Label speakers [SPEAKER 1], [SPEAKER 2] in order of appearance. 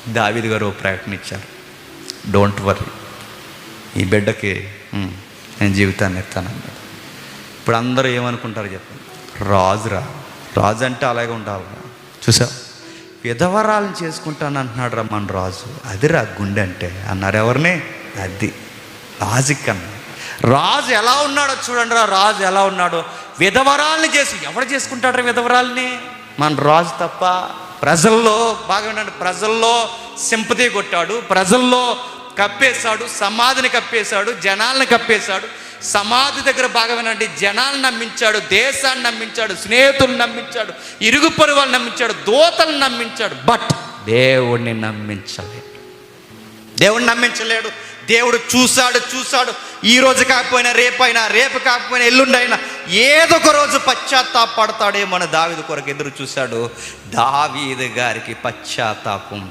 [SPEAKER 1] దావీదు గారు ఓ ప్రకటన ఇచ్చారు, డోంట్ వరీ, ఈ బిడ్డకి నేను జీవితాన్ని ఇస్తానన్నాడు. ఇప్పుడు అందరూ ఏమనుకుంటారు చెప్పండి? రాజు అంటే అలాగే ఉండాలి. చూసా, విధవరాలను చేసుకుంటాను అంటున్నాడు రా మన రాజు. అదిరా గుండె అంటే అన్నారు. ఎవరిని? అది లాజిక్ అన్న. రాజు ఎలా ఉన్నాడో చూడండి రా, రాజు ఎలా ఉన్నాడో. విధవరాల్ని ఎవడు చేసుకుంటాడు రా విధవరాల్ని? మన రాజు తప్ప. ప్రజల్లో బాగా ఉండండి, ప్రజల్లో సింపతి కొట్టాడు, ప్రజల్లో కప్పేశాడు, సమాధిని కప్పేశాడు, జనాల్ని కప్పేశాడు. సమాధి దగ్గర బాగా వినండి, జనాలను నమ్మించాడు, దేశాన్ని నమ్మించాడు, స్నేహితులను నమ్మించాడు, ఇరుగు పొరుగు వాళ్ళని నమ్మించాడు, దూతలను నమ్మించాడు. బట్ దేవుడిని నమ్మించలేడు. దేవుడు చూశాడు. ఈ రోజు కాకపోయినా రేపైనా, రేపు కాకపోయినా ఎల్లుండైనా ఏదో ఒక రోజు పశ్చాత్తాపడతాడేమో అని దావీదు కొరకు ఎదురు చూశాడు. దావీదు గారికి పశ్చాత్తాపం